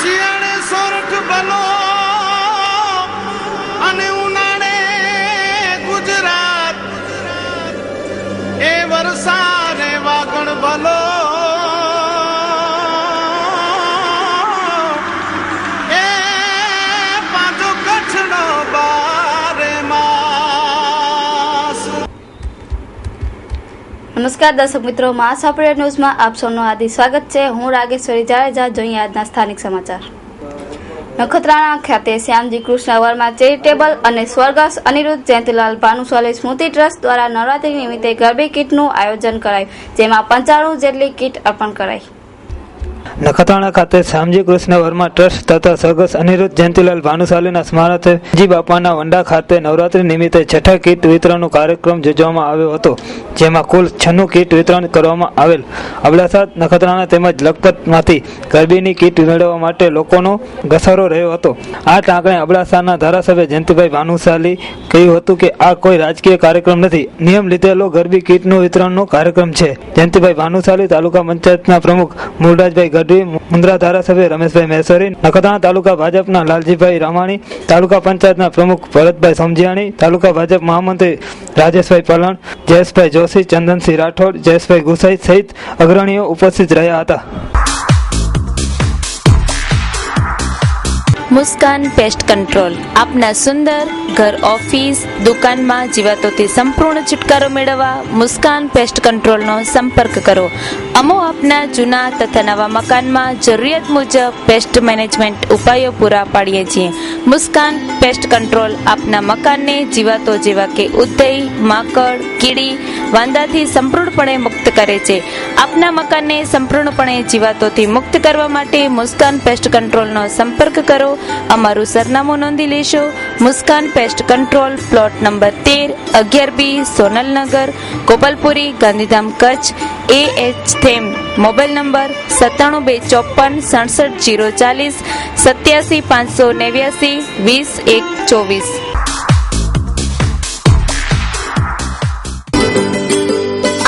શિયાળે સોરઠ ભલો અને ઉનાળે ગુજરાત એ વરસાદે વાગણ ભલો એ પાછો કચ્છનો બારે માસ। નમસ્કાર દર્શક મિત્રો, માસ અપડેટ ન્યૂઝમાં આપ સૌનું હાર્દિક સ્વાગત છે। હું રાગેશ્વરી જાડેજા। જોઈએ આજના સ્થાનિક સમાચાર। નખત્રાણા ખાતે શ્યામજી કૃષ્ણ વર્મા ચેરિટેબલ અને સ્વર્ગસ્થ અનિરુદ્ધ જયંતિલાલ ભાનુશાલી સ્મૃતિ ટ્રસ્ટ દ્વારા નવરાત્રી નિમિત્તે ગરબી કીટનું આયોજન કરાયું, જેમાં 95 જેટલી કીટ અર્પણ કરાઈ। નખત્રાણા ખાતે શ્યામજી કૃષ્ણ વર્મા ટ્રસ્ટ તથા સ્વર્ગસ્થ અનિરુદ્ધ જયંતિલાલ ભાનુશાલીના સ્મારકે જી બાપાના વંડા ખાતે નવરાત્રી નિમિત્તે છઠ્ઠા કીટ વિતરણનો કાર્યક્રમ યોજવામાં આવ્યો હતો, જેમાં કુલ 96 કીટ વિતરણ કરવામાં આવેલ। અબડાસા, નખત્રાણા તેમજ લખપતમાંથી ગરબીની કીટ મેળવવા માટે લોકોનો ઘસારો રહ્યો હતો। આ ટાંકણે અબડાસાના ધારાસભ્ય જયંતિભાઈ ભાનુશાલી કહ્યું હતું કે આ કોઈ રાજકીય કાર્યક્રમ નથી, નિયમ લીધેલો ગરબી કીટનું વિતરણનો કાર્યક્રમ છે। જયંતિભાઈ ભાનુશાલી તાલુકા પંચાયતના પ્રમુખ મૂળરાજભાઈ ગઢવી, મુન્દ્રા ધારાસભ્ય રમેશભાઈ મહેશ્વરી, નખત્રાણા તાલુકા ભાજપના લાલજીભાઈ રામાણી, તાલુકા પંચાયતના પ્રમુખ ભરતભાઈ સમજિયાણી, તાલુકા ભાજપ મહામંત્રી રાજેશભાઈ પલણ, જયેશભાઈ જોશી, ચંદનસિંહ રાઠોડ, જયેશભાઈ ગુસાઈ સહિત અગ્રણીઓ ઉપસ્થિત રહ્યા હતા। મુસ્કાન પેસ્ટ કંટ્રોલ આપના સુંદર ઘર, ઓફિસ, દુકાનમાં જીવાતોથી સંપૂર્ણ છુટકારો મેળવવા મુસ્કાન પેસ્ટ કંટ્રોલનો સંપર્ક કરો। અમો આપના જૂના તથા નવા મકાનમાં જરૂરિયાત મુજબ પેસ્ટ મેનેજમેન્ટ ઉપાયો પૂરા પાડીએ છીએ। મુસ્કાન પેસ્ટ કંટ્રોલ આપના મકાનને જીવાતો જેવા કે ઉધઈ, માકડ, કીડી, વાંદાથી સંપૂર્ણપણે મુક્ત કરે છે। આપના મકાનને સંપૂર્ણપણે જીવાતોથી મુક્ત કરવા માટે મુસ્કાન પેસ્ટ કંટ્રોલનો સંપર્ક કરો। અમારું સરનામું નોંધી લેશો। Muskan pest control, plot number 13, 11B, Sonalnagar, Gopalpuri, Gandhidham, Kutch. AH થેમ, મોબાઈલ નંબર 9724567040, 87 589 20 1 24।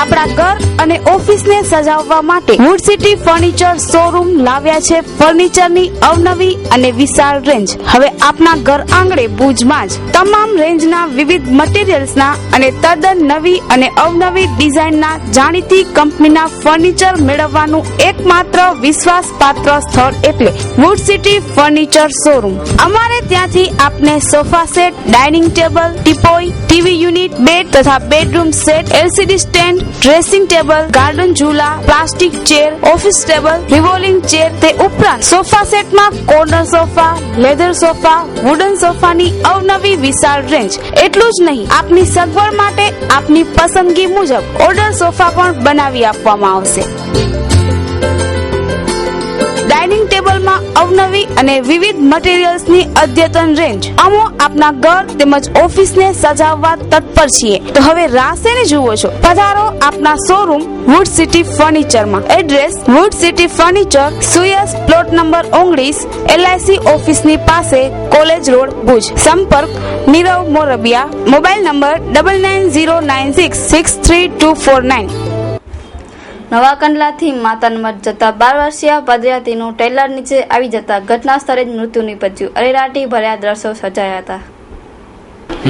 આપણા ઘર અને ઓફિસને સજાવવા માટે વુડ સિટી ફર્નિચર શોરૂમ લાવ્યા છે ફર્નિચરની અવનવી અને વિશાળ રેન્જ। હવે આપના ઘર આંગણે ભુજમાં જ તમામ રેન્જના વિવિધ મટીરીયલ્સના અને તદ્દન નવી અને અવનવી ડિઝાઇનના જાણીતી કંપનીના ફર્નિચર મેળવવાનું એકમાત્ર વિશ્વાસપાત્ર સ્થળ એટલે વુડ સિટી ફર્નિચર શોરૂમ। અમારે ત્યાંથી આપને sofa set, dining table, teapoy, TV unit, bed તથા bedroom set, LCD stand, dressing table, garden ઝૂલા, plastic chair, office table, revolving chair, તે ઉપરાંત સોફા સેટમાં corner sofa, leather sofa, wooden સોફાની અવનવી વિશાળ રેન્જ। એટલું જ નહીં, આપની સગવડ માટે આપની પસંદગી મુજબ ઓર્ડર સોફા પણ બનાવી આપવામાં આવશે। ડાઇનિંગ ટેબલમાં અવનવી અને વિવિધ મટીરીયલ્સની અદ્યતન રેન્જ। અમો આપના ઘર તેમજ ઓફિસને સજાવવા તત્પર છીએ, તો હવે રાહ શેની જુઓ છો? પધારો આપના શોરૂમ વુડ સિટી ફર્નિચરમાં। એડ્રેસ વુડ સિટી ફર્નિચર, સુયસ, પ્લોટ નંબર 19, LIC ઓફિસની પાસે, કોલેજ રોડ, ભુજ। સંપર્ક નીરવ મોરબિયા, મોબાઈલ નંબર 9909663249। નવા કંડલાથી માતાના મઠ જતા 12 વર્ષીય પદયાત્રીનું ટ્રેલર નીચે આવી જતા ઘટના સ્થળે જ મૃત્યુ નીપજ્યું। અરેરાટી ભર્યા દ્રશ્યો સર્જાયા હતા।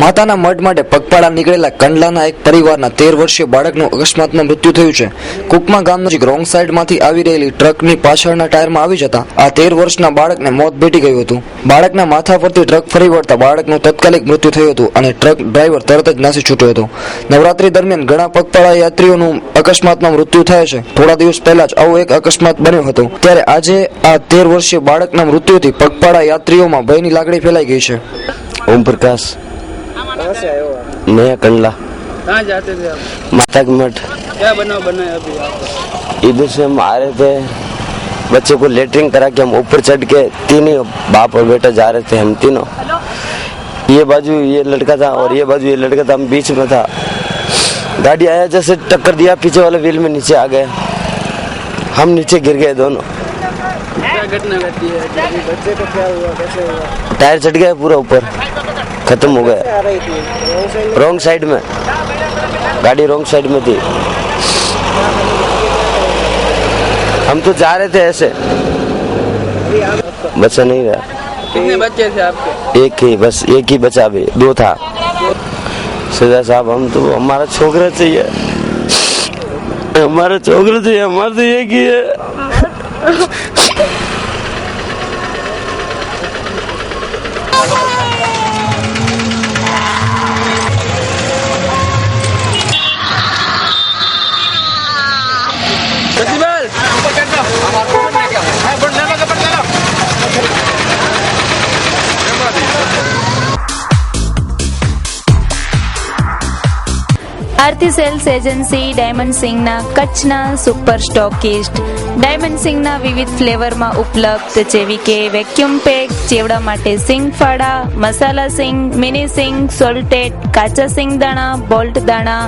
માતાના મઢ માટે પગપાળા નીકળેલા કંડલાના એક પરિવારના 13 વર્ષીય બાળકનું અકસ્માતમાં મૃત્યુ થયું છે। કુકમા ગામ નજીક રોંગ સાઈડમાંથી આવી રહેલી ટ્રકની પાછળના ટાયરમાં આવી જતા આ 13 વર્ષના બાળકને મોત ભેટી ગયું હતું। બાળકના માથા પરથી ટ્રક ફરી વળતા બાળકનું તાત્કાલિક મૃત્યુ થયું હતું અને ટ્રક ડ્રાઈવર તરત જ નાસી છૂટ્યો હતો। નવરાત્રી દરમિયાન ઘણા પગપાળા યાત્રીઓનું અકસ્માતમાં મૃત્યુ થાય છે। થોડા દિવસ પહેલા જ આવો એક અકસ્માત બન્યો હતો, ત્યારે આજે આ 13 વર્ષીય બાળકના મૃત્યુથી પગપાળા યાત્રીઓમાં ભયની લાગણી ફેલાઈ ગઈ છે। ओम प्रकाश, कहाँ से आए हो आप? नया कंडला। कहाँ जाते थे आप? माता के मठ। क्या बना है अभी आप? इधर से हम आ रहे थे, बच्चे को लेटरिंग करा के हम ऊपर चढ़ के तीनों बाप और बेटा जा रहे थे। हम तीनों, ये बाजू ये लड़का था और ये बाजू ये लड़का था, हम बीच में था। गाड़ी आया जैसे टक्कर दिया, पीछे वाले व्हील में नीचे आ गए, हम नीचे गिर गए दोनों। क्या घटना घटी है? बच्चे को क्या हुआ, कैसे हुआ? टायर चढ़ गया पूरा ऊपर, खत्म हो गया। आ रही थी रॉन्ग साइड में, गाड़ी रॉन्ग साइड में थी। हम तो जा रहे थे ऐसे, बच्चा नहीं रहा। कितने बच्चे थे आपके? एक ही बचा भी, 2 था। सजा साहब हम तो हमारा छोकरा चाहिए, हमारा तो एक ही है। આરતી સેલ્સ એજન્સી ડાયમંડ સિંગના કચ્છના સુપર સ્ટોકિસ્ટ. ડાયમંડ સિંગના વિવિધ ફ્લેવરમાં ઉપલબ્ધ જેવી કે વેક્યુમ પેક, ચેવડા માટે સિંગ ફાડા, મસાલા સિંગ, મિની સિંગ, સોલ્ટેડ, કાચા સિંગ દાણા, બોલ્ટ દાણા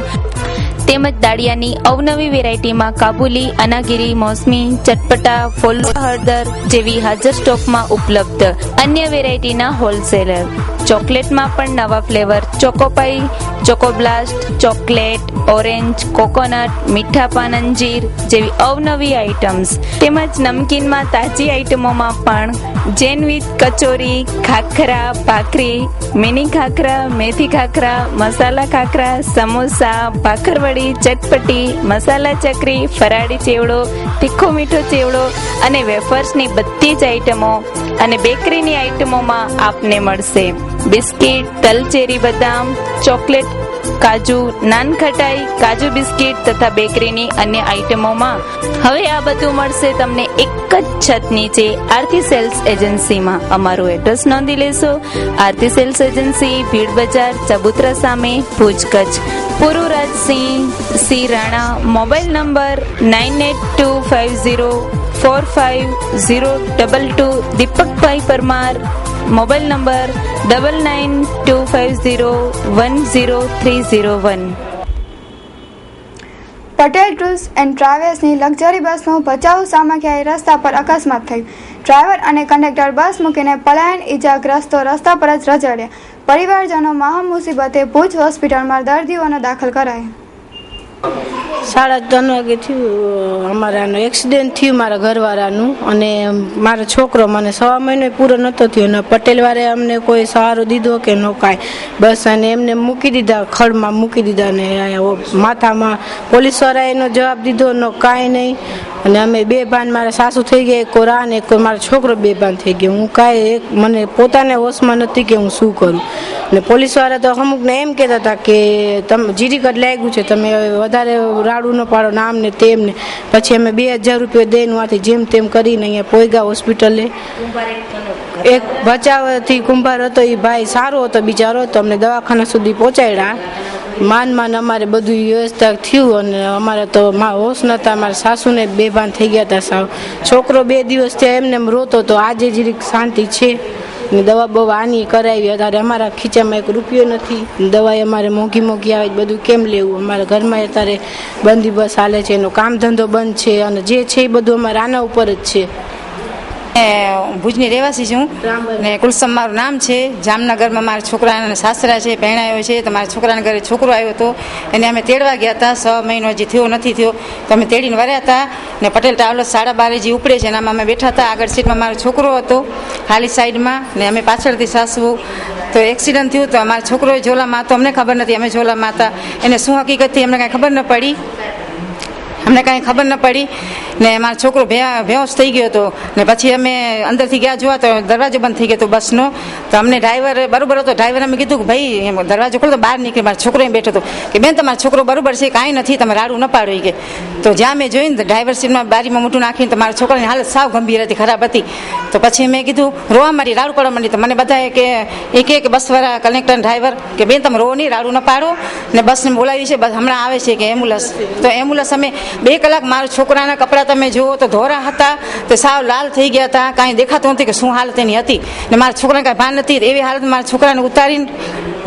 તેમજ દાળિયાની અવનવી વેરાયટીમાં કાબુલી, અનાગીરી, મોસમી, ચટપટા, ફોલ્લો હળદર જેવી હાજર સ્ટોકમાં ઉપલબ્ધ. અન્ય વેરાયટીના હોલસેલર. ચોકલેટમાં પણ નવા ફ્લેવર ચોકોપાઈ, ચોકોબ્લાસ્ટ, ચોકલેટ, ઓરેન્જ, કોકોનટ, મીઠા પાન અંજીર જેવી અવનવી આઇટમ્સ. તેમજ નમકીનમાં તાજી આઇટમોમાં પણ જેનવિથ, કચોરી, ખાખરા, ભાખરી, મિની ખાખરા, મેથી ખાખરા, મસાલા ખાખરા, સમોસા, ભાખરવડી, ચટપટી, મસાલા ચકરી, ફરાળી ચેવડો, તીખો મીઠો ચેવડો અને વેફર્સની બધી જ આઇટમો અને બેકરીની આઇટમોમાં આપને મળશે. બિસ્કિટ, તલ ચેરી બદામ, ચોકલેટ, કાજુ, નાન ખટાઈ, કાજુ બિસ્કિટ તથા બેકરીની અન્ય આઇટમોમાં. હવે આ બધું મળશે તમને એક જ છત નીચે આરતી સેલ્સ એજન્સીમાં. અમારું એડ્રેસ નોંધી લેશો. આરતી સેલ્સ એજન્સી, ભીડ બજાર, ચબુતરા સામે, Bhuj, Kutch. Pururajsinh C Rana. Mobile number 9825045022. Dipakbhai Parmar. Mobile number 9925010301. Patel tours and ટ્રાવેલ્સની લક્ઝરી બસનું ભચાઉ સામખિયાળી રસ્તા પર અકસ્માત થયું. ડ્રાઈવર અને કંડક્ટર બસ મૂકીને પલાયન, ઈજાગ્રસ્તો રસ્તા પર જ રજડ્યા. પરિવારજનો મહા મુસીબતે ભુજ હોસ્પિટલમાં દર્દીઓને દાખલ કરાયા. 3:30 વાગે થયું અમારાનું એક્સિડન્ટ થયું મારા ઘરવાળાનું, અને મારો છોકરો મને 1.5 મહિનો પૂરો નહોતો થયો ને પટેલવાળાએ અમને કોઈ સહારો દીધો કે નો કાંઈ. બસ અને એમને મૂકી દીધા, ખડમાં મૂકી દીધા ને માથામાં પોલીસવાળાએ એનો જવાબ દીધો નો કાંઈ નહીં. અને અમે 2 ભાન, મારા સાસુ થઈ ગયા, એક કોરા ને એક મારો છોકરો 2 ભાન થઈ ગયો. હું કાંઈ મને પોતાને હોશમાં નથી કે હું શું કરું. ને પોલીસવાળા તો અમુકને એમ કહેતા હતા કે તમે જીરી કટ લાગ્યું છે, તમે વધારે રાડું ન પાડો ને આમ ને તેમ ને. પછી અમે 2000 રૂપિયા દઈને વાથી જેમ તેમ કરીને અહીંયા પોઈગા હોસ્પિટલે. એક ભચાઉથી કુંભાર હતો, એ ભાઈ સારો હતો બિચારો, તો અમને દવાખાના સુધી પહોંચાડ્યા. માન અમારે બધું વ્યવસ્થા થયું અને અમારે તો હોશ નહોતા. અમારા સાસુને 2 ભાન થઈ ગયા હતા સાવ. છોકરો 2 દિવસ ત્યાં એમને રોતો તો આજે જરીક શાંતિ છે. ને દવા બવા આની કરાવી. અત્યારે અમારા ખીચામાં 1 રૂપિયો નથી. દવા અમારે મોંઘી આવે, બધું કેમ લેવું. અમારા ઘરમાં અત્યારે બંદી બસ હાલે છે, એનો કામ ધંધો બંધ છે અને જે છે એ બધું અમારે આના ઉપર જ છે. ભુજની રહેવાસી છું ને કુલસમ મારું નામ છે. જામનગરમાં મારા છોકરાના સાસરા છે, પહેણાયો છે. તો મારા છોકરાના ઘરે છોકરો આવ્યો હતો, એને અમે તેડવા ગયા હતા. 6 મહિનો હજી થયો નથી થયો, તો અમે તેડીને વર્યા હતા. ને પટેલ ટ્રાવેલર્સ 12:30 જે ઉપડે છે એનામાં અમે બેઠા હતા. આગળ સીટમાં મારો છોકરો હતો ખાલી સાઈડમાં, ને અમે પાછળથી સાસુ. તો એક્સિડન્ટ થયું તો અમારો છોકરો ઝોલામાં હતો, અમને ખબર નથી, અમે ઝોલામાં હતા. એને શું હકીકત થઈ અમને કાંઈ ખબર ન પડી. ને મારો છોકરો બેહોશ થઈ ગયો હતો. ને પછી અમે અંદરથી ગયા જોવા તો દરવાજો બંધ થઈ ગયો હતો બસનો. તો અમને ડ્રાઈવર બરોબર હતો, ડ્રાઈવરે અમે કીધું કે ભાઈ દરવાજો ખોલો. તો બહાર નીકળી મારો છોકરો એમ બેઠો હતો કે બેન તમારો છોકરો બરોબર છે, કાંઈ નથી, તમે રાડું ન પાડો કે. તો જ્યાં મેં જોઈને ડ્રાઈવર સીટમાં બારીમાં મોટું નાખીને તો મારા છોકરાની હાલત સાવ ગંભીર હતી, ખરાબ હતી. તો પછી મેં કીધું રોવા માંડી, રાડું પાડવા માંડી. તો મને બધાએ કે બસવાળા કલેક્ટર ડ્રાઈવર કે બેન તમે રોવો નહીં, રાડું ન પાડો. ને બસને બોલાવી છે, બસ હમણાં આવે છે કે એમ્બ્યુલન્સ. તો એમ્બ્યુલન્સ અમે 2 કલાક, મારા છોકરાના કપડાં તમે જુઓ તો ધોરા હતા, તે સાવ લાલ થઈ ગયા હતા, કાંઈ દેખાતું નથી કે શું હાલત એની હતી. ને મારા છોકરાને કાંઈ ભાન નથી. એવી હાલત મારા છોકરાને ઉતારીને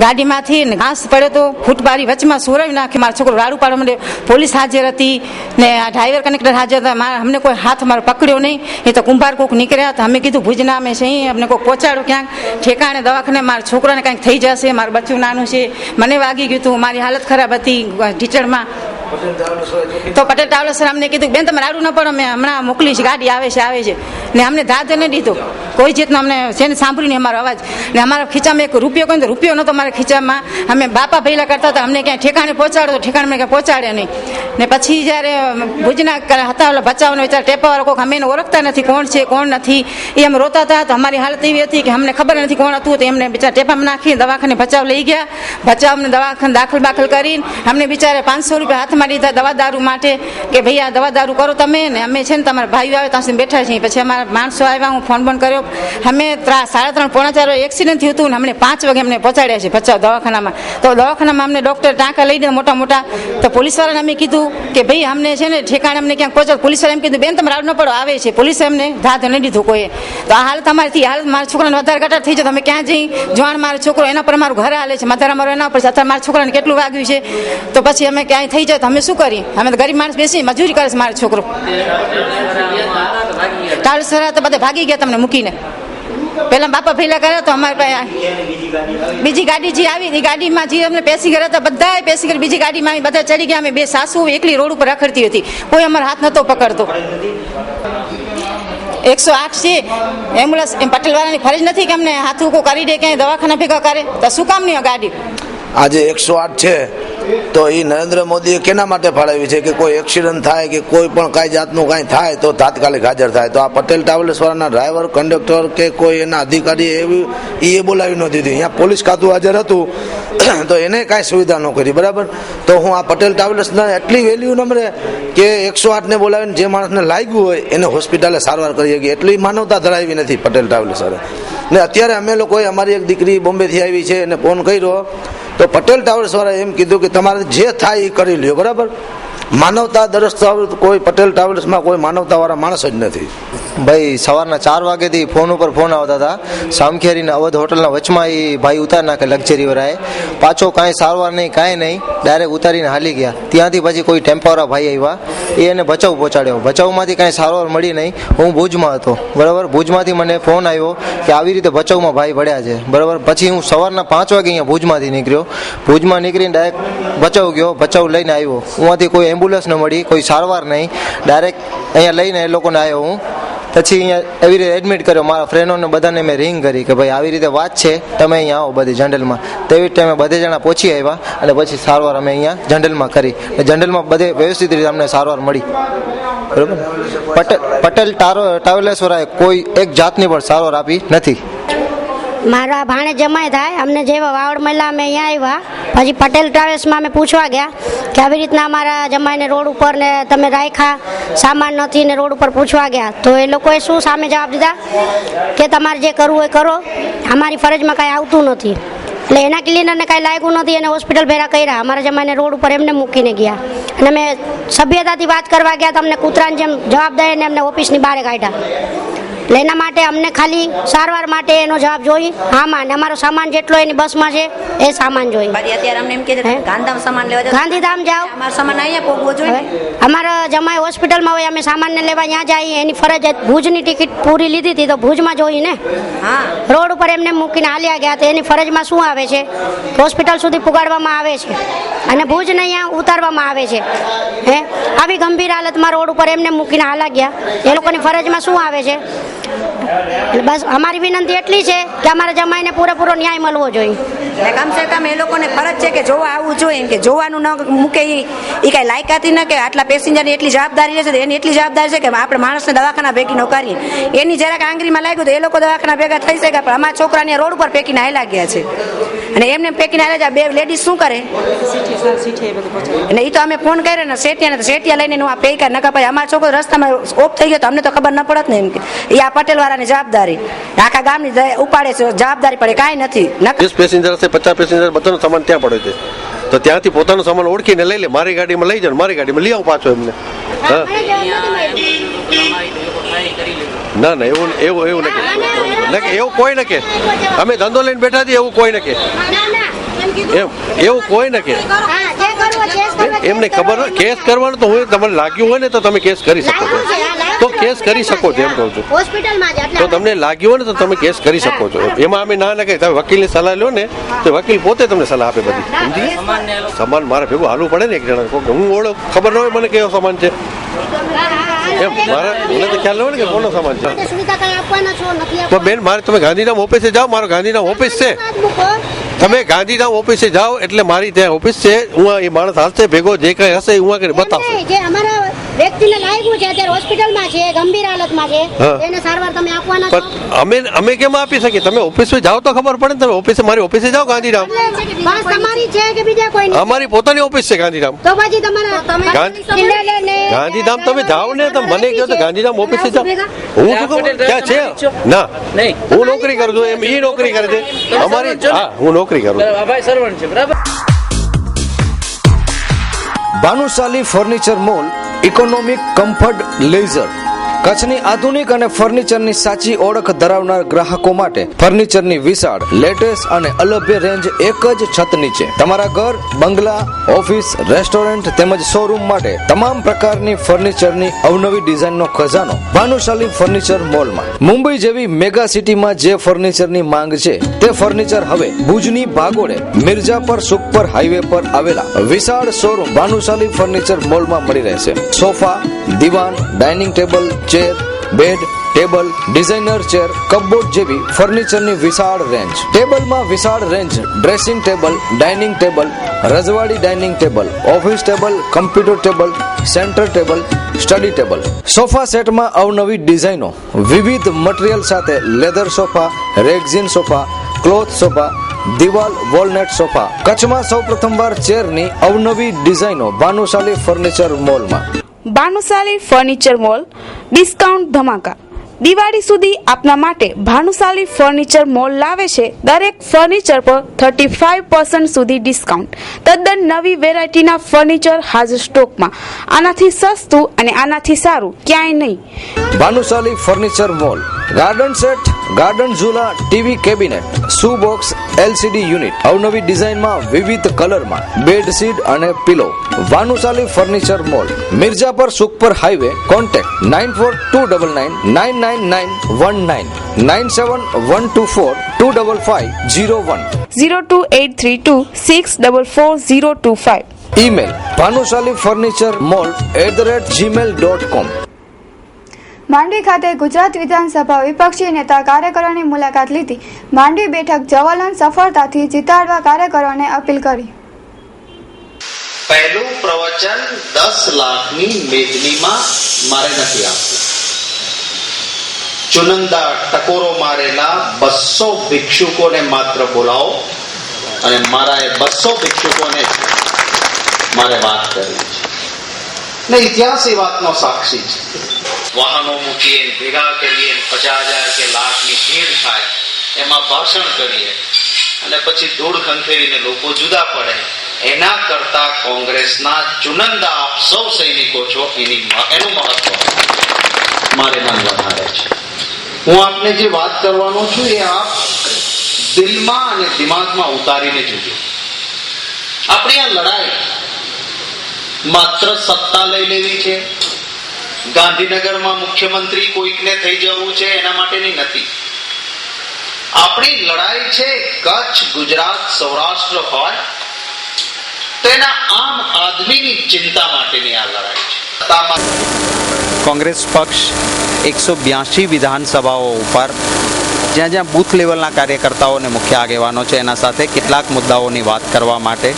ગાડીમાંથી ને ઘાસ પડ્યો તો ફૂટબારી વચમાં સોરાવી નાખી. મારો છોકરો રાડું પાડવા માંડ્યો. પોલીસ હાજર હતી ને આ ડ્રાઈવર કંડક્ટર હાજર હતા. અમને કોઈ હાથ મારો પકડ્યો નહીં. એ તો કુંભાર કોક નીકળ્યા હતા. અમે કીધું ભુજના અમે છે, અમને કોઈ પહોંચાડો ક્યાંક ઠેકાણે દવાખાને. મારા છોકરાને કાંઈક થઈ જશે, મારું બચ્ચું નાનું છે, મને વાગી ગયું હતું, મારી હાલત ખરાબ હતી ઢીચણમાં. તો પટેલ ટ્રાવેલર્સ અમને કીધું બેન તમે રાડું ન પડો, અમે હમણાં મોકલી છે, ગાડી આવે છે ને અમને ધાધ નહીં દીધો કોઈ જાતનો. અમને જેને સાંભળ્યું ને અમારો અવાજ ને અમારા ખીચામાં એક રૂપિયો કોઈ રૂપિયો નહોતો મારા ખીચામાં. અમે બાપા ભૈલા કરતા હતા, અમને ક્યાંય ઠેકાણે પહોંચાડો તો ઠેકાણે ક્યાંય પહોંચાડે નહીં. ને પછી જ્યારે ભુજના હતા ઓલા બચાવનો વિચાર ટેપાવાળો કોઈક અમે એને ઓળખતા નથી કોણ છે કોણ નથી, એ અમે રોતા હતા. તો અમારી હાલત એવી હતી કે અમને ખબર નથી કોણ હતું. તો એમને બિચારા ટેપામાં નાખી દવાખાને બચાવ લઈ ગયા. બચાવને દવાખાને દાખલ કરીને અમને બિચારે 500 રૂપિયા હાથમાં લીધા દવા દારૂ માટે કે ભાઈ આ દવા દારૂ કરો તમે ને અમે છે ને તમારા ભાઈઓ આવે ત્યાં સુધી બેઠા છીએ. પછી અમારા માણસો આવ્યા, હું ફોન કર્યો. અમે 3:30 પોણા 4 એક્સિડન્ટ થયું હતું ને અમને 5 વાગે અમને પહોંચાડ્યા છે ભચાઉ દવાખાનામાં. તો દવાખાનામાં અમને ડૉક્ટર ટાંકા લઈ દે મોટા. તો પોલીસવાળાને અમે કીધું કે ભાઈ અમને છે ને ઠેકાણે અમને ક્યાંક પહોંચાડ. પોલીસવાળા એમ કીધું બેન તમે રાડ ન પડો, આવે છે. પોલીસે અમને ધાધ નહીં દીધું કોઈએ. તો આ હાલત અમારી હાલત મારા છોકરાને વધારે ઘટાડ થઈ જાય. તમે ક્યાં જઈ જોણ મારો છોકરો એના પર મારું ઘર હાલે છે, મારા મારો એના પર છે. અત્યારે મારા છોકરાને કેટલું વાગ્યું છે તો પછી અમે ક્યાંય થઈ જાય તો અમે શું કરીએ? અમે તો ગરીબ માણસ બેસી મજૂરી કરે છે મારો છોકરો. ટ્રાવેલ્સ તો બધા ભાગી ગયા તમને મૂકીને. પેલા બાપા ભેલા કર્યા તો અમારે બીજી ગાડી જે આવી એ ગાડીમાં જે અમને પેસેન્જર હતા બધા પેસેન્જર બીજી ગાડીમાં આવી બધા ચડી ગયા. અમે 2 સાસુ એકલી રોડ ઉપર રખડતી હતી, કોઈ અમારો હાથ નહોતો પકડતો. 108 છે એમ્બ્યુલન્સ. એમ પટેલવાળાની ફરજ નથી કે અમને હાથ ઉકો કરી દે ક્યાંય દવાખાના ભેગા કરે? તો શું કામ નહીં ગાડી? આજે 108 છે તો એ નરેન્દ્ર મોદીએ કેના માટે ફાળવી છે કે કોઈ એક્સિડન્ટ થાય કે કોઈ પણ કાંઈ જાતનું કાંઈ થાય તો તાત્કાલિક હાજર થાય. તો આ પટેલ ટ્રાવેલ્સ વાળાના ડ્રાઈવર કંડક્ટર કે કોઈ એના અધિકારી એવી એ બોલાવી ન દીધી. અહીંયા પોલીસ ખાતું હાજર હતું તો એને કાંઈ સુવિધા ન કરી. બરાબર, તો હું આ પટેલ ટ્રાવેલ્સને એટલી વેલ્યુ ન મળે કે 108ને બોલાવીને જે માણસને લાગ્યું હોય એને હોસ્પિટલે સારવાર કરી શકીએ એટલી માનવતા ધરાવી નથી પટેલ ટ્રાવેલ્સ વાળા. ને અત્યારે અમે લોકોએ અમારી એક દીકરી બોમ્બેથી આવી છે એને ફોન કર્યો તો પટેલ ટ્રાવેલ્સ વાળાએ એમ કીધું કે તમારે જે થાય એ કરી લ્યો. બરાબર, માનવતા દર્શાવ કોઈ પટેલ ટ્રાવેલ્સમાં કોઈ માનવતા વાળા માણસ જ નથી. ભાઈ સવારના 4 વાગ્યાથી ફોન ઉપર ફોન આવતા હતા. સામખિયારીના અવધ હોટલના વચમાં એ ભાઈ ઉતાર નાખે લક્ઝરી વાળાએ. પાછો કાંઈ સારવાર નહીં કાંઈ નહીં, ડાયરેક્ટ ઉતારીને હાલી ગયા. ત્યાંથી પછી કોઈ ટેમ્પાવાળા ભાઈ આવ્યા, એ એને ભચાઉ પહોંચાડ્યો. ભચાઉમાંથી કાંઈ સારવાર મળી નહીં. હું ભુજમાં હતો. બરાબર, ભુજમાંથી મને ફોન આવ્યો કે આવી રીતે ભચાઉમાં ભાઈ પડ્યા છે. બરાબર, પછી હું સવારના 5 વાગે અહીંયા ભુજમાંથી નીકળ્યો. ભુજમાં નીકળીને ડાયરેક્ટ ભચાઉ ગયો. ભચાઉ લઈને આવ્યો. ઉમાંથી કોઈ એમ્બ્યુલન્સ ન મળી, કોઈ સારવાર નહીં. ડાયરેક્ટ અહીંયા લઈને એ લોકોને આવ્યો હું. પછી અહીંયા એવી રીતે એડમિટ કર્યો. મારા ફ્રેન્ડોને બધાને મેં રિંગ કરી કે ભાઈ આવી રીતે વાત છે, તમે અહીંયા આવો બધી જનરલમાં. તેવી ટાઈમે બધે જણા પહોંચી આવ્યા અને પછી સારવાર અમે અહીંયા જનરલમાં કરી. જનરલમાં બધે વ્યવસ્થિત રીતે અમને સારવાર મળી. બરાબર, પટેલ ટ્રાવેલર્સ વાળાએ કોઈ એક જાતની પણ સારવાર આપી નથી. મારા ભાણે જમાય થાય અમને જેવા વાવડ મળ્યા અમે અહીંયા આવ્યા. પછી પટેલ ટ્રાવેલ્સમાં અમે પૂછવા ગયા કે આવી રીતના અમારા જમાઈને રોડ ઉપર ને તમે રાખ્યા સામાન નથી ને રોડ ઉપર પૂછવા ગયા તો એ લોકોએ શું સામે જવાબ દીધા કે તમારે જે કરવું હોય કરો, અમારી ફરજમાં કાંઈ આવતું નથી. એટલે એના ક્લિનરને કાંઈ લાગ્યું નથી અને હોસ્પિટલ ભેરા કર્યા. અમારા જમાઈને રોડ ઉપર એમને મૂકીને ગયા અને અમે સભ્યતાથી વાત કરવા ગયા તો અમને કૂતરાની જેમ જવાબ દઈને અમને ઓફિસની બહાર કાઢ્યા. એટલે એના માટે અમને ખાલી સારવાર માટે એનો જવાબ જોઈ. હામાં ને અમારો સામાન જેટલો એની બસમાં છે એ સામાન જોઈ. ગાંધીધામ જાઓ, અમારા જમાઈ હોસ્પિટલમાં હોય અમે સામાનને લેવા ત્યાં જઈએ. એની ફરજ ભુજની ટિકિટ પૂરી લીધી હતી તો ભુજમાં જોઈ ને રોડ ઉપર એમને મૂકીને હાલ્યા ગયા. તો એની ફરજમાં શું આવે છે, હોસ્પિટલ સુધી પુગાડવામાં આવે છે અને ભુજને અહીંયા ઉતારવામાં આવે છે. હે આવી ગંભીર હાલતમાં રોડ ઉપર એમને મૂકીને હાલા ગયા. એ લોકોની ફરજમાં શું આવે છે? બસ અમારી વિનંતી એટલી છે કે અમારા જમાઈને પૂરેપૂરો ન્યાય મળવો જોઈએ. કમસે કમ એ લોકોને ફરજ છે કે જોવા આવવું જોઈએ. કે જોવાનું ન મૂકે એ કાંઈ લાયકાતી ન કે આટલા પેસેન્જરની એટલી જવાબદારી રહેશે તો એની એટલી જવાબદારી છે કે આપણે માણસને દવાખાના ભેગી ન કરીએ. એની જરાક આંગળીમાં લાગ્યું તો એ લોકો દવાખાના ભેગા થઈ શકે. પણ અમારા છોકરાને રોડ ઉપર ફેંકીને હાલ્યા ગયા છે અને એમને ફેંકીને હાલ્યા. 2 લેડીઝ શું કરે? અને એ તો અમે ફોન કર્યો ને સેટિયાને તો સેટિયા લઈને હું આ પેકા નકા પછી અમારા છોકરો રસ્તામાં ઓફ થઈ ગયો તો અમને તો ખબર ન પડત ને. એમ કે એ આ પટેલ વાળાની જવાબદારી આખા ગામની ઉપાડે છે, જવાબદારી પડે કાંઈ નથી. 20 પેસેન્જર છે, 50 પેસેન્જર બધાનો સામાન ત્યાં પડે છે તો ત્યાંથી પોતાનો સામાન ઓળખીને લઈ લે. મારી ગાડીમાં લઈ જાય, મારી ગાડીમાં લઈ આવું પાછો એમને. ના ના એવું એવું કોઈ ન કે અમે ધંધો લઈને બેઠા છીએ એવું કોઈ ન કે એવું કોઈ ન કે એમને ખબર કેસ કરવાનું તો હું તમને લાગ્યું હોય ને તો તમે કેસ કરી શકો છો. તો તો કેસ કરી શકો છો એમ કહું છું. તો તમને લાગ્યું હોય ને તો તમે કેસ કરી શકો છો. એમાં અમે ના કહે તમે વકીલની સલાહ લો ને તો વકીલ પોતે તમને સલાહ આપે બધી. સમજી સામાન મારે ભેગું હાલવું પડે ને એક જણા. હું ઓળખ ખબર ન હોય મને કયો સામાન છે એમ મારે મને તો ખ્યાલ ન હોય ને કે કોનો સામાન છે. તો બેન મારે તમે ગાંધીધામ ઓફિસે જાઓ. મારો ગાંધીધામ ઓફિસ છે. તમે ગાંધીધામ ઓફિસે જાઓ એટલે મારી ત્યાં ઓફિસ છે. હું એ માણસ હાલશે ભેગો જે કઈ હશે હું આગળ બતાવશે. વ્યક્તિને લાગ્યું છે અત્યારે હોસ્પિટલમાં છે, ગંભીર હાલતમાં છે, એને સારવાર તમે આપવાના છો? અમે કેમ આપી શકીએ? તમે ઓફિસે જાઓ તો ખબર પડે ને. તમે ઓફિસે મારી ઓફિસે જાઓ ગાંધીધામ. બસ તમારી છે કે બીજા કોઈ? અમારી પોતાની ઓફિસ છે ગાંધીધામ. તો પછી તમારા ગાંધીધામ તમે જાઓ ને તો મને કહો તો ગાંધીધામ ઓફિસે જાઓ. હું શું કહું ક્યાં છે? ના હું નોકરી કરું છું એમ એ નોકરી કરે છે અમારી. હા હું નોકરી કરું છું. Bhanushali furniture mall, economic, comfort, leisure. કચ્છની આધુનિક અને ફર્નિચરની સાચી ઓળખ ધરાવનાર ગ્રાહકો માટે ફર્નિચરની વિશાળ, લેટેસ્ટ અને અલભ્ય રેન્જ એક જ છત નીચે. તમારા ઘર, બંગલા, ઓફિસ, રેસ્ટોરન્ટ તેમજ શોરૂમ માટે તમામ પ્રકારની ફર્નિચરની અવનવી ડિઝાઇનનો ખજાનો ભાનુશાલી ફર્નિચર મોલમાં. મુંબઈ જેવી મેગા સિટીમાં જે ફર્નિચરની માંગ છે તે ફર્નિચર હવે ભુજની ભાગોળે મિર્જાપર સુખપર હાઈવે પર આવેલા વિશાળ શોરૂમ ભાનુશાલી ફર્નિચર મોલમાં મળી રહેશે. સોફા, દીવાન, dining table, chair, bed, table, designer chair, cupboard જેવી ફર્નિચરની વિશાળ રેન્જ. ટેબલમાં વિશાળ range dressing table, dining table, રજવાડી dining table, office table, computer table, centre table, study table. Sofa સેટમાં અવનવી ડિઝાઇનો, વિવિધ મટીરીયલ સાથે leather sofa, rexine sofa, cloth sofa, દિવાલ વોલનેટ સોફા. કચ્છમાં સૌ પ્રથમવાર ચેરની અવનવી ડિઝાઇનો ભાનુશાલી ફર્નિચર મોલમાં. ભાનુશાલી ફર્નિચર મોલ ડિસ્કાઉન્ટ ધમાકા. દિવાળી સુધી આપના માટે ભાનુશાલી ફર્નિચર મોલ લાવે છે દરેક ફર્નિચર પર 35% સુધી ડિસ્કાઉન્ટ. તદ્દન નવી વેરાયટીના ફર્નિચર હાજર સ્ટોકમાં. આનાથી સસ્તું અને આનાથી સારું ક્યાંય નહીં. Bhanushali furniture mall, garden set, garden ઝૂલા, TV cabinet, shoe box, LCD unit, અવનવી ડિઝાઇનમાં વિવિધ કલરમાં, બેડશીટ અને pillow. Bhanushali furniture mall, Mirjapar Sukhpar highway. Contact 9429999919 9712425501 02832644025. Email bhanushaliFurnitureMall@gmail.com. Mandvi ખાતે ગુજરાત વિધાનસભા વિપક્ષી નેતા કાર્યકરોની મુલાકાત લીધી. માંડવી બેઠક જવાહરલાલ સફળતાથી જીતાડવા કાર્યકરોને અપીલ કરી. પહેલું પ્રવચન 10 લાખની મેદનીમાં મારે નથી આપવું. ચુનંદા ટકોરો મારેલા 200 ભિક્ષુકોને માત્ર બોલાવો અને મારા એ 200 ભિક્ષુકોને મારે વાત કરવી છે ને ઇતિહાસ એ વાતનો સાક્ષી છે. વાહનો મૂકીએ, ભેગા કરીએ, 50,000 કે લાખની ભીડ થાય, એમાં ભાષણ કરીએ અને પછી ધૂળ ખંખેરીને લોકો જુદા પડે. એના કરતા કોંગ્રેસના ચુનંદા આપ સૌ સૈનિકો છો એનું મહત્વ મારે નામ વધારે છે. હું આપને જે વાત કરવાનો છું એ આપ દિલમાં અને દિમાગમાં ઉતારીને જોજો. આપણી આ લડાઈ માત્ર સત્તા લઈ લેવી છે, ગાંધીનગરમાં મુખ્યમંત્રી કોઈકને થઈ જવું છે એના માટેની નથી. આપણી લડાઈ છે કચ્છ, ગુજરાત, સૌરાષ્ટ્ર હોય તેના આમ આદમીની ચિંતા માટેની આ લડાઈ છે. કોંગ્રેસ પક્ષ 182 વિધાનસભાઓ ઉપર જ્યાં જ્યાં બૂથ લેવલના કાર્યકર્તાઓ અને મુખ્ય આગેવાનો છે એના સાથે કેટલાક મુદ્દાઓની વાત કરવા માટે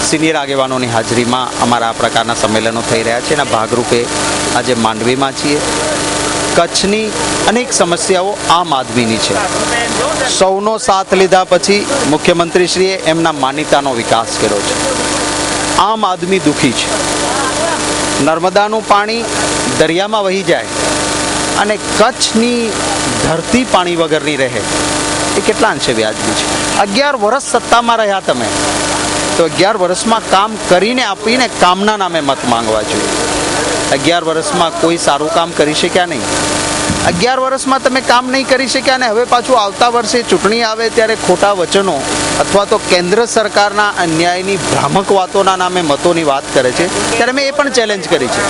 સિનિયર આગેવાનોની હાજરીમાં અમારા આ પ્રકારના સંમેલનો થઈ રહ્યા છે. એના ભાગરૂપે આજે માંડવીમાં છીએ. કચ્છની અનેક સમસ્યાઓ આમ આદમીની છે. સૌનો સાથ લીધા પછી મુખ્યમંત્રીશ્રીએ એમના માન્યતાનો વિકાસ કર્યો છે. આમ આદમી દુઃખી છે. નર્મદાનું પાણી દરિયામાં વહી જાય અને કચ્છની ધરતી પાણી વગરની રહે એ કેટલા અંશે વ્યાજબી છે. 11 વર્ષ સત્તામાં રહ્યા તમે તો 11 વર્ષમાં કામ કરીને આપીને કામના નામે મત માંગવા જોઈએ. 11 વર્ષમાં કોઈ સારું કામ કરી શક્યા નહીં. 11 વર્ષમાં તમે કામ નહીં કરી શક્યા અને હવે પાછું આવતા વર્ષે ચૂંટણી આવે ત્યારે ખોટા વચનો અથવા તો કેન્દ્ર સરકારના અન્યાયની ભ્રામક વાતોના નામે મતોની વાત કરે છે, ત્યારે મેં એ પણ ચેલેન્જ કરી છે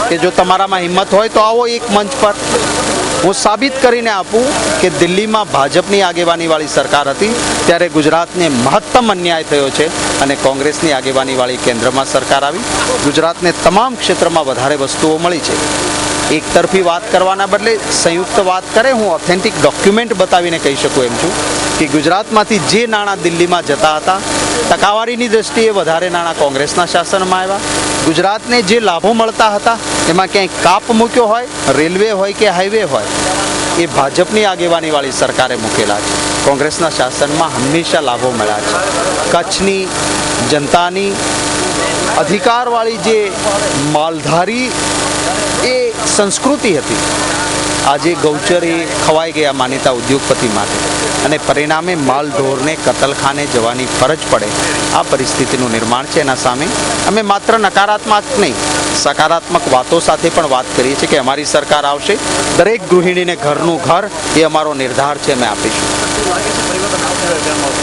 કે જો તમારામાં હિંમત હોય તો આવો એક મંચ પર હું સાબિત કરીને આપું કે દિલ્હીમાં ભાજપની આગેવાનીવાળી સરકાર હતી ત્યારે ગુજરાતને મહત્તમ અન્યાય થયો છે અને કોંગ્રેસની આગેવાનીવાળી કેન્દ્રમાં સરકાર આવી, ગુજરાતને તમામ ક્ષેત્રમાં વધારે વસ્તુઓ મળી છે. એક તરફી વાત કરવાના બદલે સંયુક્ત વાત કરે, હું ઓથેન્ટિક ડોક્યુમેન્ટ બતાવીને કહી શકું એમ છું કે ગુજરાતમાંથી જે નાણાં દિલ્હીમાં જતા હતા, ટકાવારીની દ્રષ્ટિએ વધારે નાણાં કોંગ્રેસના શાસનમાં આવ્યા. ગુજરાતને જે લાભો મળતા હતા એમાં ક્યાંય કાપ મૂક્યો હોય, રેલવે હોય કે હાઈવે હોય, એ ભાજપની આગેવાનીવાળી સરકારે મૂકેલા છે. કોંગ્રેસના શાસનમાં હંમેશા લાભો મળ્યા છે. કચ્છની જનતાની અધિકારવાળી જે માલધારી એ સંસ્કૃતિ હતી, આજે ગૌચરે ખવાઈ ગયા માનીતા ઉદ્યોગપતિ માટે અને પરિણામે માલ ઢોરને કતલખાને જવાની ફરજ પડે, આ પરિસ્થિતિનું નિર્માણ છે. એના સામે અમે માત્ર નકારાત્મક નહીં, સકારાત્મક વાતો સાથે પણ વાત કરીએ છીએ કે અમારી સરકાર આવશે, દરેક ગૃહિણીને ઘરનું ઘર એ અમારો નિર્ધાર છે, અમે આપીશું.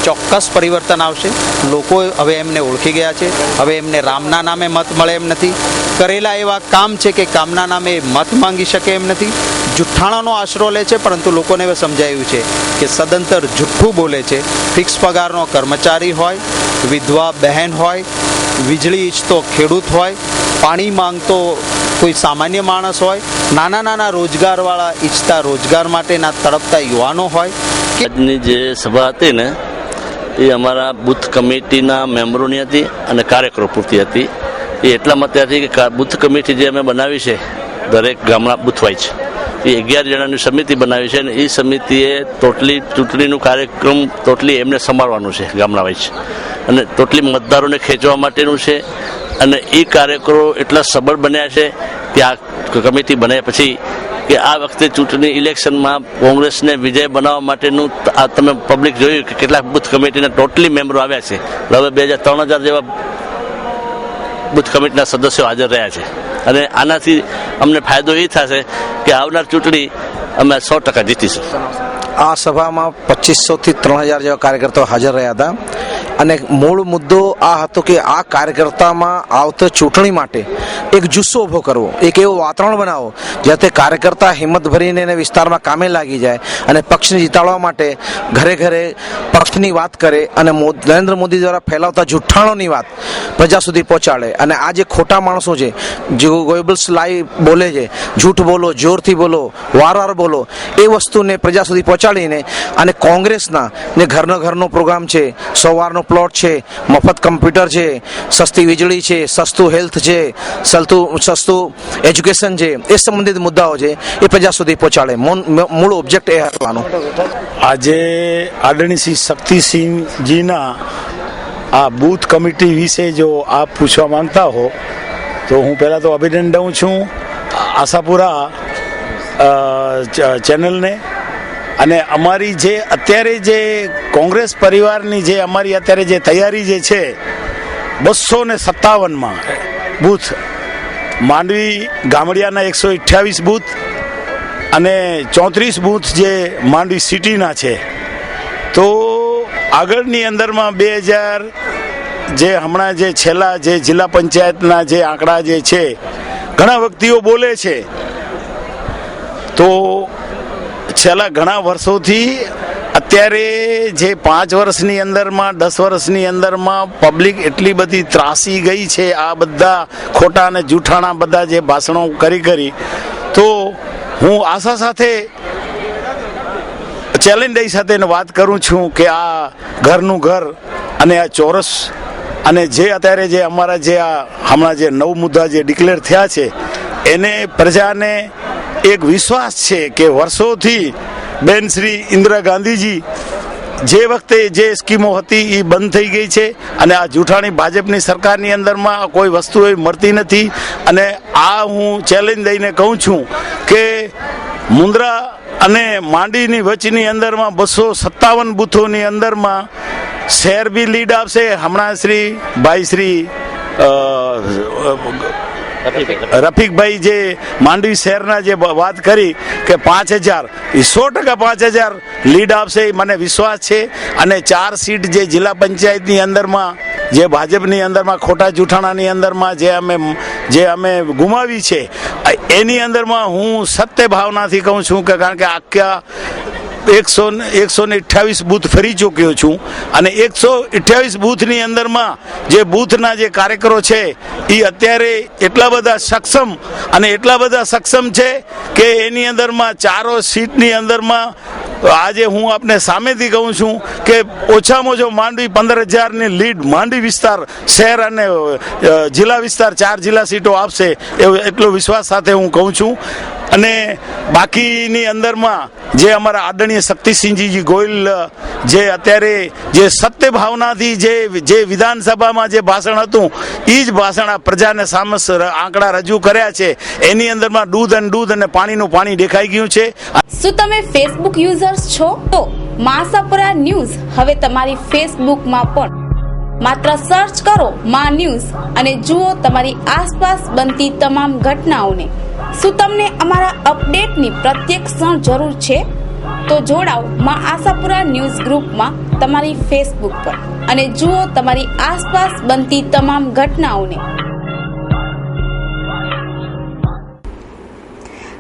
ચોક્કસ પરિવર્તન આવશે. લોકો હવે એમને ઓળખી ગયા છે. હવે એમને રામના નામે મત મળે એમ નથી, કરેલા એવા કામ છે કે કામના નામે મત માંગી શકે એમ નથી, જુઠ્ઠાણાનો આશરો લે છે. પરંતુ લોકોને હવે સમજાયું છે કે સદંતર જુઠ્ઠું બોલે છે. ફિક્સ પગારનો કર્મચારી હોય, વિધવા બહેન હોય, વીજળી ઈચ્છતો ખેડૂત હોય, પાણી માંગતો કોઈ સામાન્ય માણસ હોય, નાના નાના રોજગારવાળા ઈચ્છતા રોજગાર માટેના તડપતા યુવાનો હોય. આજની જે સભા હતી ને એ અમારા બુથ કમિટીના મેમ્બરોની હતી અને કાર્યકરો પૂરતી હતી. એ એટલા માટે હતી કે બુથ કમિટી જે અમે બનાવી છે દરેક ગામડા બુથ વાઇઝ, એ 11 જણાની સમિતિ બનાવી છે અને એ સમિતિએ ટોટલી ચૂંટણીનું કાર્યક્રમ ટોટલી એમને સંભાળવાનું છે ગામડા વાઇઝ, અને ટોટલી મતદારોને ખેંચવા માટેનું છે. અને એ કાર્યકરો એટલા સબળ બન્યા છે કે આ કમિટી બન્યા પછી કે આ વખતે ચૂંટણી ઇલેક્શનમાં કોંગ્રેસને વિજય બનાવવા માટેનું આ તમે પબ્લિક જોયું કે કેટલાક બુથ કમિટીના ટોટલી મેમ્બરો આવ્યા છે. હવે 3,000 જેવા બુથ કમિટીના સદસ્યો હાજર રહ્યા છે. અને આનાથી અમને ફાયદો એ થશે કે આવનાર ચૂંટણી અમે 100% જીતીશું. આ સભામાં 2500 થી 3000 જેવા કાર્યકર્તાઓ હાજર રહ્યા હતા અને મૂળ મુદ્દો આ હતો કે આ કાર્યકર્તામાં આવતા ચૂંટણી માટે એક જુસ્સો ઊભો કરવો, એક એવું વાતાવરણ બનાવો જ્યાંથી કાર્યકર્તા હિંમત ભરીને એને વિસ્તારમાં કામે લાગી જાય અને પક્ષને જીતાડવા માટે ઘરે ઘરે પક્ષની વાત કરે અને નરેન્દ્ર મોદી દ્વારા ફેલાવતા જુઠ્ઠાણોની વાત પ્રજા સુધી પહોંચાડે. અને આ જે ખોટા માણસો છે, જે ગોયબલ્સ લાઈ બોલે છે, જૂઠ બોલો, જોરથી બોલો, વારવાર બોલો, એ વસ્તુને પ્રજા સુધી પહોંચાડીને અને કોંગ્રેસના ને ઘરનો પ્રોગ્રામ છે, સવારનો પ્લોટ છે, મફત કમ્પ્યુટર છે, સસ્તી વીજળી છે, સસ્તું હેલ્થ છે, સસ્તું એજ્યુકેશન છે, એ સંબંધિત મુદ્દાઓ છે એ પ્રજા સુધી પહોંચાડે. મૂળ ઓબ્જેક્ટ એ હવાનો. આજે આદરણીય શ્રી શક્તિસિંહજીના આ બૂથ કમિટી વિશે જો આપ પૂછવા માંગતા હો તો હું પહેલાં તો અભિનંદન દઉં છું આશાપુરા ચેનલને. અને અમારી જે અત્યારે જે કોંગ્રેસ પરિવારની જે અમારી અત્યારે જે તૈયારી જે છે 257માં બૂથ, માંડવી ગામડિયાના 128 બૂથ અને 34 બૂથ જે માંડવી સિટીના છે. તો આગળની અંદરમાં 2000 જે હમણાં જે છેલ્લા જે જિલ્લા પંચાયતના જે આંકડા જે છે ઘણા વ્યક્તિઓ બોલે છે, તો છેલ્લા ઘણા વર્ષોથી અત્યારે જે 5 વર્ષની અંદરમાં 10 વર્ષની અંદરમાં પબ્લિક એટલી બધી ત્રાસી ગઈ છે આ બધા ખોટા અને જૂઠાણા બધા જે ભાષણો કરી, તો હું આશા સાથે ચેલેન્જ સાથે વાત કરું છું કે આ ઘરનું ઘર અને આ ચોરસ અને જે અત્યારે જે અમારા જે આ હમણાં જે 9 મુદ્દા જે ડિક્લેર થયા છે એને પ્રજાને એક વિશ્વાસ છે કે વર્ષોથી બેન શ્રી ઇન્દિરા ગાંધીજી જે વખતે જે સ્કીમો હતી એ બંધ થઈ ગઈ છે અને આ જૂઠાણી ભાજપની સરકારની અંદરમાં કોઈ વસ્તુ એવી મળતી નથી. અને આ હું ચેલેન્જ દઈને કહું છું કે મુન્દ્રા અને માંડવીની વચની અંદરમાં 257 બૂથોની અંદરમાં શહેર બી લીડ આપશે. હમણાં શ્રી રફીકભાઈ જે માંડવી શહેરના જે વાત કરી કે 5,000 એ 100% 5,000 લીડ આપશે એ મને વિશ્વાસ છે. અને 4 સીટ જે જિલ્લા પંચાયતની અંદરમાં જે ભાજપની અંદરમાં ખોટા જૂઠાણાની અંદરમાં જે અમે ગુમાવી છે એની અંદરમાં હું સત્ય ભાવનાથી કહું છું કે કારણ કે આખા 128 બૂથ ફરી ચૂક્યો છું અને 128 બૂથની અંદરમાં જે બૂથના જે કાર્યકરો છે એ અત્યારે એટલા બધા સક્ષમ છે કે એની અંદરમાં 4 સીટની અંદરમાં આજે હું આપને સામેથી કહું છું કે ઓછામાં ઓછો માંડવી 15,000ની લીડ માંડવી વિસ્તાર શહેર અને જિલ્લા વિસ્તાર 4 જિલ્લા સીટો આપશે એટલો વિશ્વાસ સાથે હું કહું છું. અને બાકીની અંદરમાં જે અમારા આદરણીય શક્તિસિંહજી ગોહિલ જે અત્યારે જે સત્ય ભાવનાથી જે વિધાનસભામાં જે ભાષણ હતું એ જ ભાષણ આ પ્રજાને સામે આંકડા રજૂ કર્યા છે એની અંદરમાં દૂધ અને પાણીનું પાણી દેખાઈ ગયું છે. શું તમે ફેસબુક યુઝર્સ છો? તો માસાપુરા ન્યૂઝ હવે તમારી ફેસબુકમાં પણ માત્ર સર્ચ કરો મા ન્યૂઝ અને જુઓ તમારી આસપાસ બનતી તમામ ઘટનાઓને. શું તમને અમારા અપડેટની પ્રત્યેક ક્ષણ જરૂર છે? તો જોડાઓ મા આશાપુરા ન્યૂઝ ગ્રુપમાં તમારી ફેસબુક પર અને જુઓ તમારી આસપાસ બનતી તમામ ઘટનાઓને.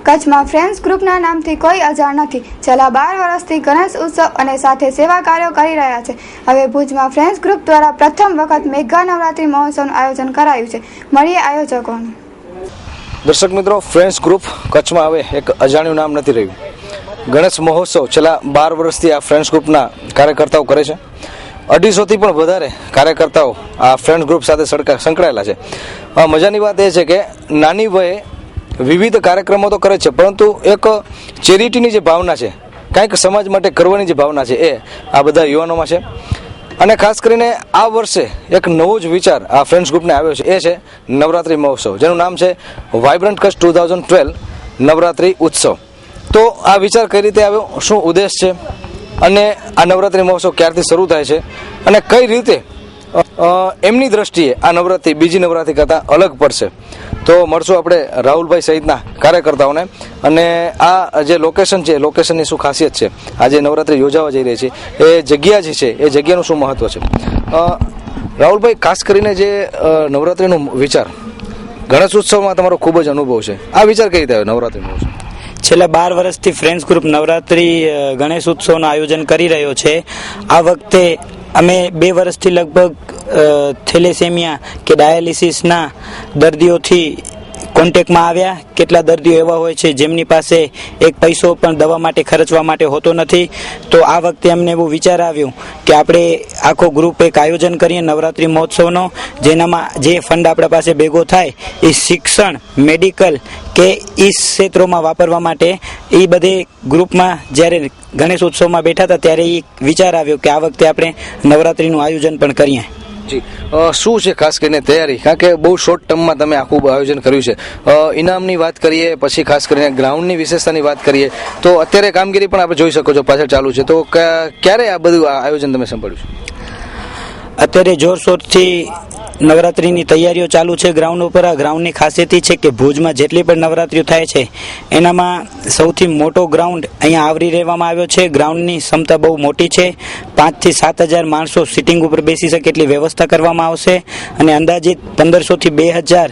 કચ્છમાં ફ્રેન્ડ્સ ગ્રુપના નામથી કોઈ અજાણ નથી. છેલ્લા 12 વર્ષથી ગણેશ ઉત્સવ અને સાથે સેવા કાર્યો કરી રહ્યા છે. હવે ભુજમાં ફ્રેન્ડ્સ ગ્રુપ દ્વારા પ્રથમ વખત મેગા નવરાત્રી મહોત્સવનું આયોજન કરાયું છે. મળીએ આયોજકોનું. દર્શક મિત્રો, ફ્રેન્ડ્સ ગ્રુપ કચ્છમાં હવે એક અજાણ્યું નામ નથી રહ્યું. ગણેશ મહોત્સવ છેલ્લા 12 વર્ષથી આ ફ્રેન્ડ્સ ગ્રુપના કાર્યકર્તાઓ કરે છે. 250થી પણ વધારે કાર્યકર્તાઓ આ ફ્રેન્ડ્સ ગ્રુપ સાથે સંકળાયેલા છે. મજાની વાત એ છે કે નાની વયે વિવિધ કાર્યક્રમો તો કરે છે, પરંતુ એક ચેરિટીની જે ભાવના છે, કંઈક સમાજ માટે કરવાની જે ભાવના છે એ આ બધા યુવાનોમાં છે. અને ખાસ કરીને આ વર્ષે એક નવો જ વિચાર આ ફ્રેન્ડ્સ ગ્રુપને આવ્યો છે, એ છે નવરાત્રિ મહોત્સવ, જેનું નામ છે વાઇબ્રન્ટ કચ્છ 2012 નવરાત્રિ ઉત્સવ. તો આ વિચાર કઈ રીતે આવ્યો, શું ઉદ્દેશ છે, અને આ નવરાત્રિ મહોત્સવ ક્યારથી શરૂ થાય છે, અને કઈ રીતે એમની દ્રષ્ટિએ આ નવરાત્રિ બીજી નવરાત્રિ કરતાં અલગ પડશે, તો મળશું આપણે રાહુલભાઈ સહિતના કાર્યકર્તાઓને. અને આ જે લોકેશન છે, લોકેશનની શું ખાસિયત છે, આ જે નવરાત્રિ યોજાવા જઈ રહી છે એ જગ્યા જે છે એ જગ્યાનું શું મહત્વ છે. રાહુલભાઈ, ખાસ કરીને જે નવરાત્રિનો વિચાર, ગણેશ ઉત્સવમાં તમારો ખૂબ જ અનુભવ છે, આ વિચાર કઈ રીતે આવ્યો નવરાત્રિનો? છેલ્લા 12 વર્ષથી ફ્રેન્ડ્સ ગ્રુપ નવરાત્રિ ગણેશ ઉત્સવનું આયોજન કરી રહ્યો છે. આ વખતે અમે 2 વર્ષથી લગભગ થેલેસેમિયા કે ડાયાલિસિસના દર્દીઓથી કોન્ટેક્ટમાં આવ્યા. કેટલા દર્દીઓ એવા હોય છે જેમની પાસે એક પૈસો પણ દવા માટે ખર્ચવા માટે હોતો નથી. તો આ વખતે અમને એવું વિચાર આવ્યું કે આપણે આખો ગ્રુપ એક આયોજન કરીએ નવરાત્રિ મહોત્સવનો, જેનામાં જે ફંડ આપણા પાસે ભેગો થાય એ શિક્ષણ, મેડિકલ કે એ ક્ષેત્રોમાં વાપરવા માટે. એ બધે ગ્રુપમાં જ્યારે ગણેશ ઉત્સવમાં બેઠા હતા ત્યારે એ વિચાર આવ્યો કે આ વખતે આપણે નવરાત્રિનું આયોજન પણ કરીએ. જી, શું છે ખાસ કરીને તૈયારી, કારણ કે બહુ શોર્ટ ટર્મમાં તમે આખું આયોજન કર્યું છે. ઇનામની વાત કરીએ, પછી ખાસ કરીને ગ્રાઉન્ડની વિશેષતાની વાત કરીએ, તો અત્યારે કામગીરી પણ આપણે જોઈ શકો છો પાછળ ચાલુ છે. તો ક્યારે આ બધું આયોજન તમે સંભાળ્યું છે? અત્યારે જોરશોરથી નવરાત્રિની તૈયારીઓ ચાલુ છે ગ્રાઉન્ડ ઉપર. આ ગ્રાઉન્ડની ખાસિયત છે કે ભુજમાં જેટલી પણ નવરાત્રિઓ થાય છે એનામાં સૌથી મોટો ગ્રાઉન્ડ અહીંયા આવરી રહેવામાં આવ્યો છે. ગ્રાઉન્ડની ક્ષમતા બહુ મોટી છે. 5,000 થી 7,000 માણસો સિટિંગ ઉપર બેસી શકે એટલી વ્યવસ્થા કરવામાં આવશે. અને અંદાજિત 1,500 થી 2,000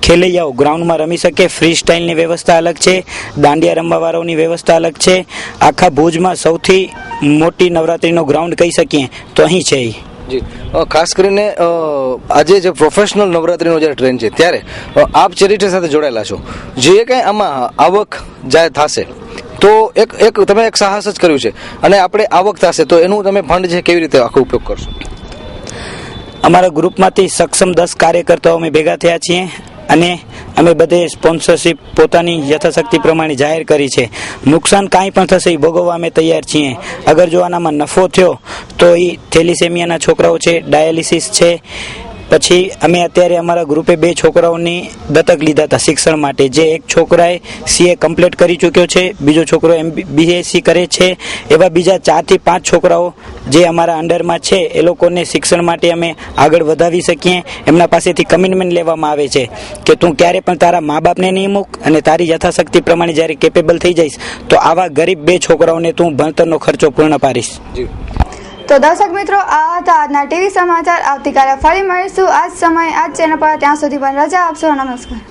ખેલૈયાઓ ગ્રાઉન્ડમાં રમી શકે. ફ્રી સ્ટાઇલની વ્યવસ્થા અલગ છે, દાંડિયા રમવાવાળાઓની વ્યવસ્થા અલગ છે. આખા ભુજમાં સૌથી મોટી નવરાત્રિનો ગ્રાઉન્ડ કહી શકીએ તો અહીં છે. જી, ખાસ કરીને આજે જે પ્રોફેશનલ નવરાત્રિનો જે ટ્રેન્ડ છે ત્યારે આપ ચેરિટી સાથે જોડાયેલા છો, જે કંઈ આમાં આવક જાય થશે તો એક તમે એક સાહસ જ કર્યું છે, અને આપણે આવક થશે તો એનું તમે ફંડ છે કેવી રીતે આખો ઉપયોગ કરશો? અમારા ગ્રુપમાંથી સક્ષમ 10 કાર્યકર્તાઓ અમે ભેગા થયા છીએ અને અમે બધે સ્પોન્સરશિપ પોતાની યથાશક્તિ પ્રમાણે જાહેર કરી છે. નુકસાન કાંઈ પણ થશે એ ભોગવવા અમે તૈયાર છીએ. અગર જો આનામાં નફો થયો તો એ થેલિસેમિયાના છોકરાઓ છે, ડાયાલિસિસ છે, પછી અમે અત્યારે અમારા ગ્રુપે 2 છોકરાઓની દત્તક લીધા હતા શિક્ષણ માટે. જે એક છોકરાએ CA કમ્પ્લીટ કરી ચૂક્યો છે, બીજો છોકરો BSc કરે છે. એવા બીજા 4 થી 5 છોકરાઓ જે અમારા અંડરમાં છે એ લોકોને શિક્ષણ માટે અમે આગળ વધાવી શકીએ. એમના પાસેથી કમિટમેન્ટ લેવામાં આવે છે કે તું ક્યારે પણ તારા મા બાપને નહીં મૂક અને તારી યથાશક્તિ પ્રમાણે જ્યારે કેપેબલ થઈ જઈશ તો આવા ગરીબ 2 છોકરાઓને તું ભણતરનો ખર્ચો પૂર્ણ પાડીશ. તો દર્શક મિત્રો, આ હતા આજના ટીવી સમાચાર. આવતીકાલે ફરી મળીશું આ જ સમયે આ જ ચેનલ પર. ત્યાં સુધી પણ રજા આપશો. નમસ્કાર.